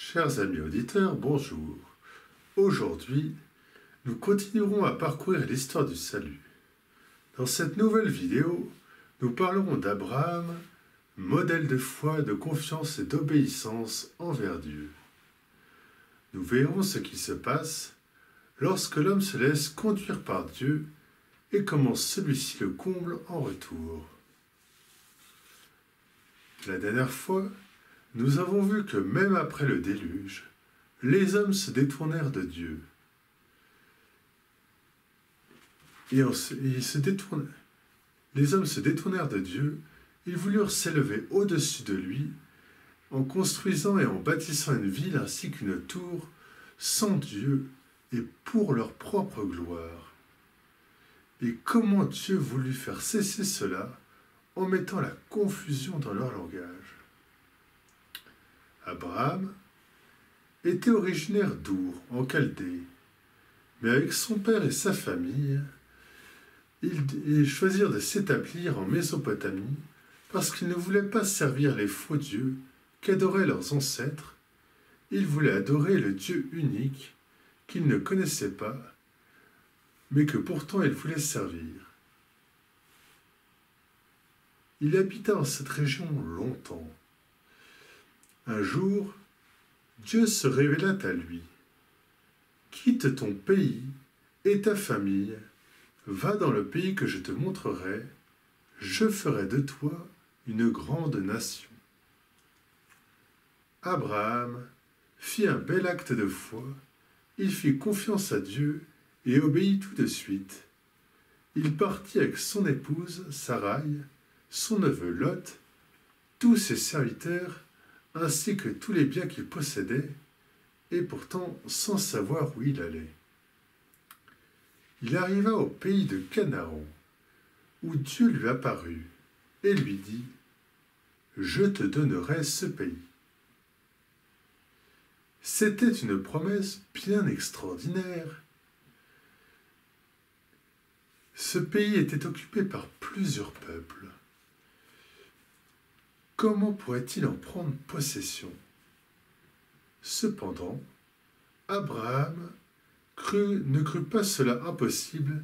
Chers amis auditeurs, bonjour. Aujourd'hui, nous continuerons à parcourir l'histoire du salut. Dans cette nouvelle vidéo, nous parlerons d'Abraham, modèle de foi, de confiance et d'obéissance envers Dieu. Nous verrons ce qui se passe lorsque l'homme se laisse conduire par Dieu et comment celui-ci le comble en retour. La dernière fois, nous avons vu que même après le déluge, les hommes se détournèrent de Dieu. Les hommes se détournèrent de Dieu, ils voulurent s'élever au-dessus de lui, en construisant et en bâtissant une ville ainsi qu'une tour, sans Dieu et pour leur propre gloire. Et comment Dieu voulut faire cesser cela en mettant la confusion dans leur langage. Abraham était originaire d'Our, en Chaldée, mais avec son père et sa famille, ils choisirent de s'établir en Mésopotamie parce qu'ils ne voulaient pas servir les faux dieux qu'adoraient leurs ancêtres. Ils voulaient adorer le Dieu unique qu'ils ne connaissaient pas, mais que pourtant ils voulaient servir. Il habita dans cette région longtemps. Un jour, Dieu se révéla à lui. « Quitte ton pays et ta famille, va dans le pays que je te montrerai, je ferai de toi une grande nation. » Abraham fit un bel acte de foi, il fit confiance à Dieu et obéit tout de suite. Il partit avec son épouse Saraï, son neveu Lot, tous ses serviteurs, ainsi que tous les biens qu'il possédait, et pourtant sans savoir où il allait. Il arriva au pays de Canaan, où Dieu lui apparut et lui dit « Je te donnerai ce pays ». C'était une promesse bien extraordinaire. Ce pays était occupé par plusieurs peuples. Comment pourrait-il en prendre possession? Cependant, Abraham ne crut pas cela impossible,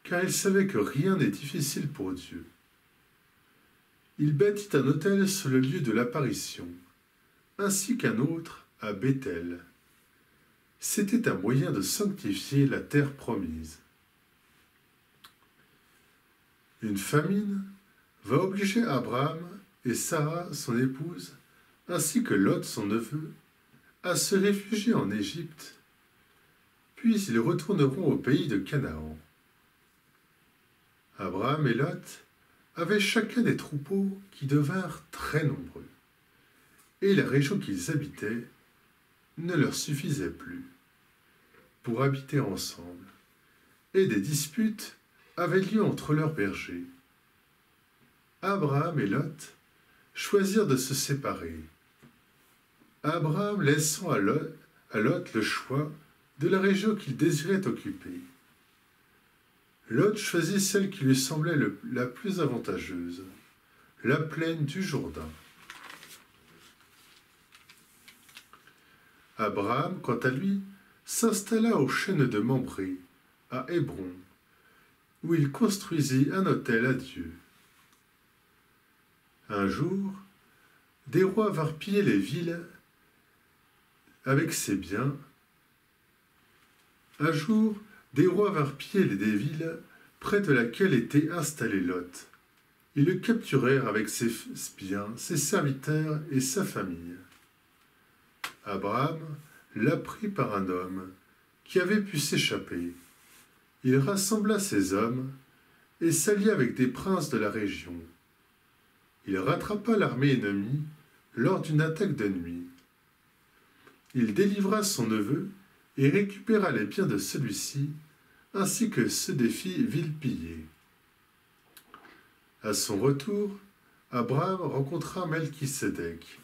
car il savait que rien n'est difficile pour Dieu. Il bâtit un autel sur le lieu de l'apparition, ainsi qu'un autre à Béthel. C'était un moyen de sanctifier la terre promise. Une famine va obliger Abraham et Sarah, son épouse, ainsi que Lot, son neveu, à se réfugier en Égypte, puis ils retourneront au pays de Canaan. Abraham et Lot avaient chacun des troupeaux qui devinrent très nombreux, et la région qu'ils habitaient ne leur suffisait plus pour habiter ensemble, et des disputes avaient lieu entre leurs bergers. Abraham et Lot choisirent de se séparer. Abraham laissant à Lot le choix de la région qu'il désirait occuper. Lot choisit celle qui lui semblait la plus avantageuse, la plaine du Jourdain. Abraham, quant à lui, s'installa aux chênes de Mambré, à Hébron, où il construisit un autel à Dieu. Un jour, des rois vinrent piller les villes avec ses biens. Un jour, des rois vinrent piller des villes près de laquelle était installé Lot. Ils le capturèrent avec ses biens, ses serviteurs et sa famille. Abraham l'a pris par un homme qui avait pu s'échapper. Il rassembla ses hommes et s'allia avec des princes de la région. Il rattrapa l'armée ennemie lors d'une attaque de nuit. Il délivra son neveu et récupéra les biens de celui-ci, ainsi que ceux des villes pillées. À son retour, Abraham rencontra Melchisédek,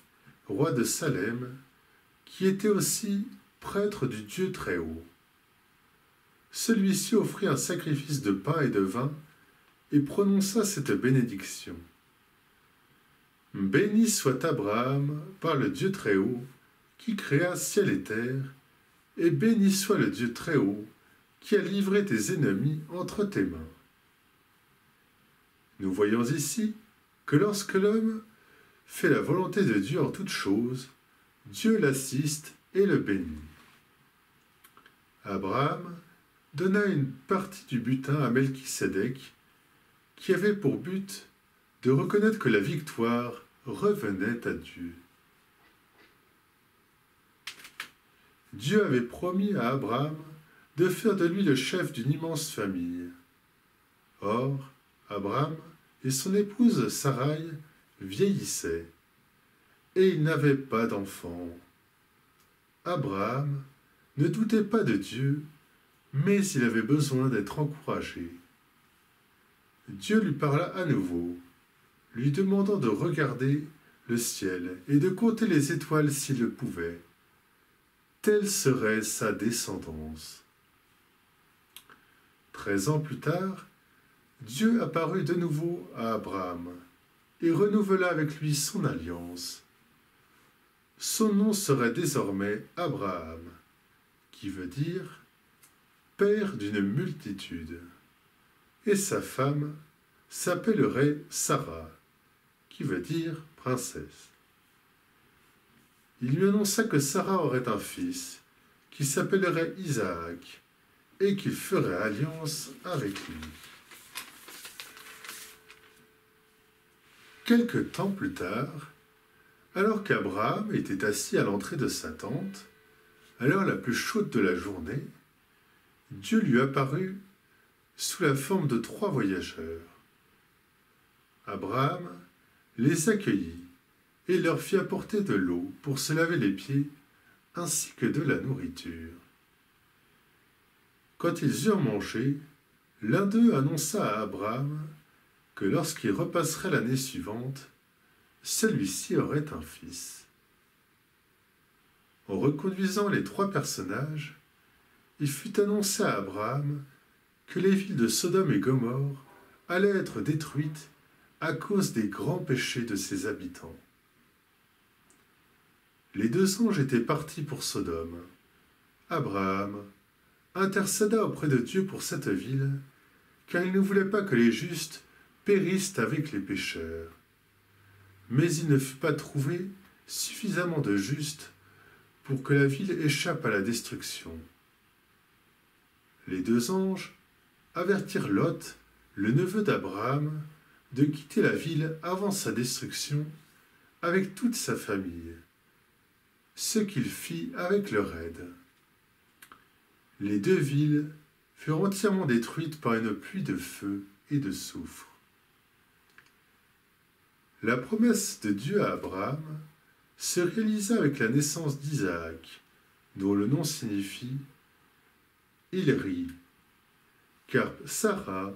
roi de Salem, qui était aussi prêtre du Dieu Très-Haut. Celui-ci offrit un sacrifice de pain et de vin et prononça cette bénédiction. Béni soit Abraham par le Dieu Très-Haut, qui créa ciel et terre, et béni soit le Dieu très haut, qui a livré tes ennemis entre tes mains. Nous voyons ici que lorsque l'homme fait la volonté de Dieu en toutes choses, Dieu l'assiste et le bénit. Abraham donna une partie du butin à Melchisédek, qui avait pour but de reconnaître que la victoire revenait à Dieu. Dieu avait promis à Abraham de faire de lui le chef d'une immense famille. Or, Abraham et son épouse Saraï vieillissaient, et ils n'avaient pas d'enfants. Abraham ne doutait pas de Dieu, mais il avait besoin d'être encouragé. Dieu lui parla à nouveau, lui demandant de regarder le ciel et de compter les étoiles s'il le pouvait. Telle serait sa descendance. 13 ans plus tard, Dieu apparut de nouveau à Abraham et renouvela avec lui son alliance. Son nom serait désormais Abraham, qui veut dire « père d'une multitude », et sa femme s'appellerait Sarah, qui veut dire « princesse ». Il lui annonça que Sarah aurait un fils, qui s'appellerait Isaac, et qu'il ferait alliance avec lui. Quelque temps plus tard, alors qu'Abraham était assis à l'entrée de sa tente, à l'heure la plus chaude de la journée, Dieu lui apparut sous la forme de 3 voyageurs. Abraham les accueillit et leur fit apporter de l'eau pour se laver les pieds, ainsi que de la nourriture. Quand ils eurent mangé, l'un d'eux annonça à Abraham que lorsqu'il repasserait l'année suivante, celui-ci aurait un fils. En reconduisant les 3 personnages, il fut annoncé à Abraham que les villes de Sodome et Gomorrhe allaient être détruites à cause des grands péchés de ses habitants. Les 2 anges étaient partis pour Sodome. Abraham intercéda auprès de Dieu pour cette ville, car il ne voulait pas que les justes périssent avec les pécheurs. Mais il ne fut pas trouvé suffisamment de justes pour que la ville échappe à la destruction. Les 2 anges avertirent Lot, le neveu d'Abraham, de quitter la ville avant sa destruction avec toute sa famille, ce qu'il fit avec leur aide. Les 2 villes furent entièrement détruites par une pluie de feu et de soufre. La promesse de Dieu à Abraham se réalisa avec la naissance d'Isaac, dont le nom signifie « il rit », car Sarah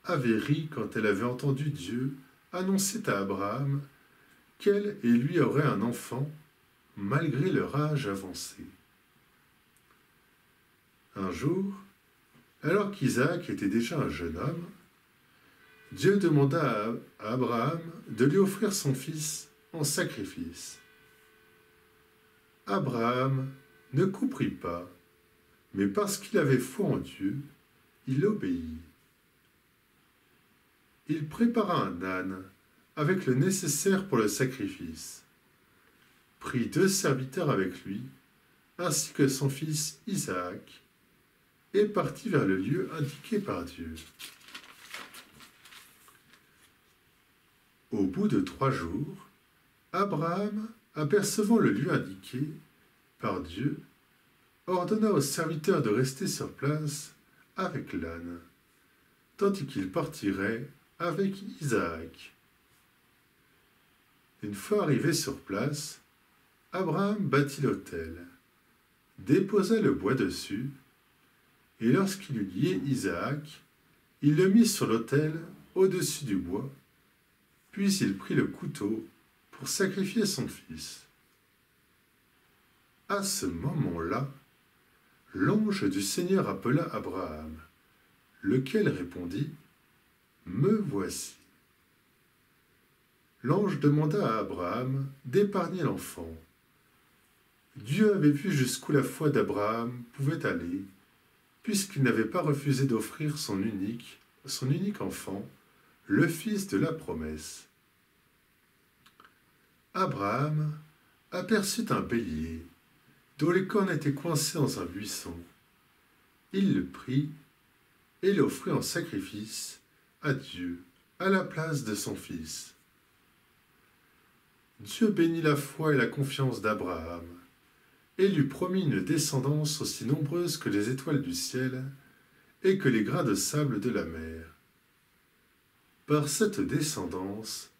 avait ri quand elle avait entendu Dieu annoncer à Abraham qu'elle et lui auraient un enfant, malgré leur âge avancé. Un jour, alors qu'Isaac était déjà un jeune homme, Dieu demanda à Abraham de lui offrir son fils en sacrifice. Abraham ne comprit pas, mais parce qu'il avait foi en Dieu, il obéit. Il prépara un âne avec le nécessaire pour le sacrifice, prit 2 serviteurs avec lui, ainsi que son fils Isaac, et partit vers le lieu indiqué par Dieu. Au bout de 3 jours, Abraham, apercevant le lieu indiqué par Dieu, ordonna aux serviteurs de rester sur place avec l'âne, tandis qu'il partirait avec Isaac. Une fois arrivé sur place, Abraham bâtit l'autel, déposa le bois dessus, et lorsqu'il eut lié Isaac, il le mit sur l'autel au-dessus du bois, puis il prit le couteau pour sacrifier son fils. À ce moment-là, l'ange du Seigneur appela Abraham, lequel répondit « Me voici ». L'ange demanda à Abraham d'épargner l'enfant. Dieu avait vu jusqu'où la foi d'Abraham pouvait aller, puisqu'il n'avait pas refusé d'offrir son unique enfant, le fils de la promesse. Abraham aperçut un bélier, dont les cornes étaient coincées dans un buisson. Il le prit et l'offrit en sacrifice à Dieu, à la place de son fils. Dieu bénit la foi et la confiance d'Abraham, et lui promit une descendance aussi nombreuse que les étoiles du ciel et que les grains de sable de la mer. Par cette descendance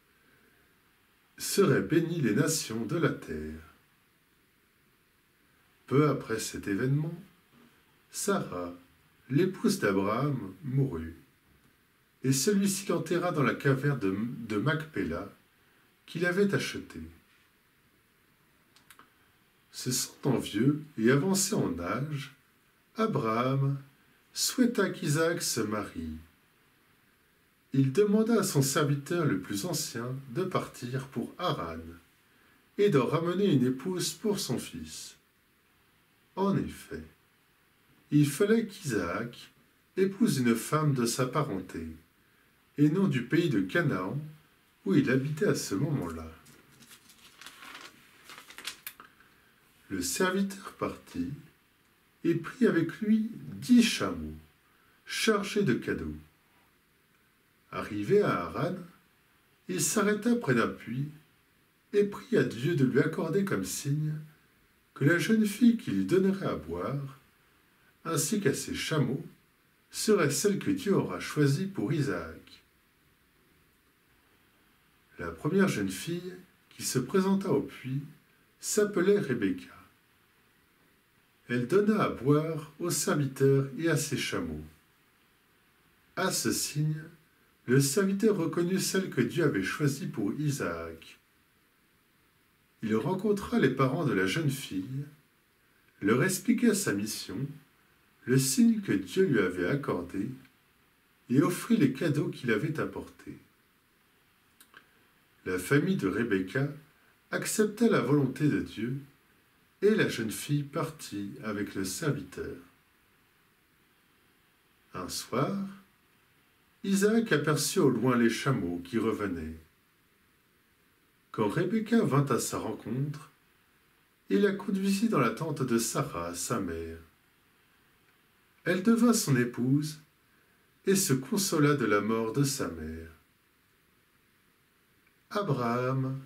seraient bénies les nations de la terre. Peu après cet événement, Sarah, l'épouse d'Abraham, mourut, et celui-ci l'enterra dans la caverne de Macpéla qu'il avait achetée. Se sentant vieux et avancé en âge, Abraham souhaita qu'Isaac se marie. Il demanda à son serviteur le plus ancien de partir pour Haran et d'en ramener une épouse pour son fils. En effet, il fallait qu'Isaac épouse une femme de sa parenté, et non du pays de Canaan où il habitait à ce moment-là. Le serviteur partit et prit avec lui 10 chameaux, chargés de cadeaux. Arrivé à Haran, il s'arrêta près d'un puits et pria Dieu de lui accorder comme signe que la jeune fille qui lui donnerait à boire, ainsi qu'à ses chameaux, serait celle que Dieu aura choisie pour Isaac. La première jeune fille qui se présenta au puits s'appelait Rebecca. Elle donna à boire au serviteur et à ses chameaux. À ce signe, le serviteur reconnut celle que Dieu avait choisie pour Isaac. Il rencontra les parents de la jeune fille, leur expliqua sa mission, le signe que Dieu lui avait accordé, et offrit les cadeaux qu'il avait apportés. La famille de Rebecca accepta la volonté de Dieu, et la jeune fille partit avec le serviteur. Un soir, Isaac aperçut au loin les chameaux qui revenaient. Quand Rebecca vint à sa rencontre, il la conduisit dans la tente de Sarah, sa mère. Elle devint son épouse et se consola de la mort de sa mère. Abraham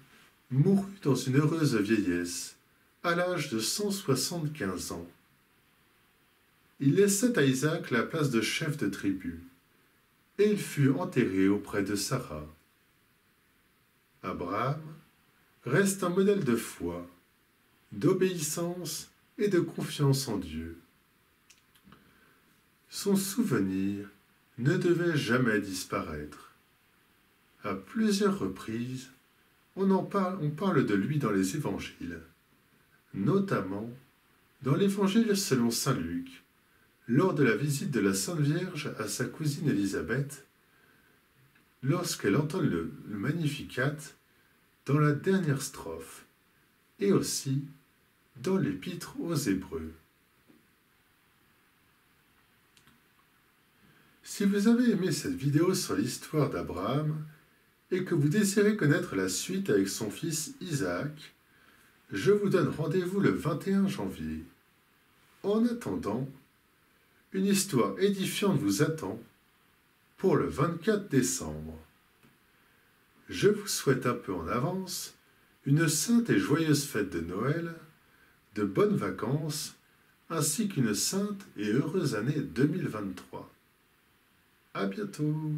mourut dans une heureuse vieillesse, à l'âge de 175 ans. Il laissa à Isaac la place de chef de tribu, et il fut enterré auprès de Sarah. Abraham reste un modèle de foi, d'obéissance et de confiance en Dieu. Son souvenir ne devait jamais disparaître. À plusieurs reprises, on parle de lui dans les évangiles, notamment dans l'évangile selon saint Luc, lors de la visite de la Sainte Vierge à sa cousine Élisabeth, lorsqu'elle entend le Magnificat dans la dernière strophe, et aussi dans l'Épître aux Hébreux. Si vous avez aimé cette vidéo sur l'histoire d'Abraham et que vous désirez connaître la suite avec son fils Isaac, je vous donne rendez-vous le 21 janvier. En attendant, une histoire édifiante vous attend pour le 24 décembre. Je vous souhaite un peu en avance une sainte et joyeuse fête de Noël, de bonnes vacances, ainsi qu'une sainte et heureuse année 2023. À bientôt!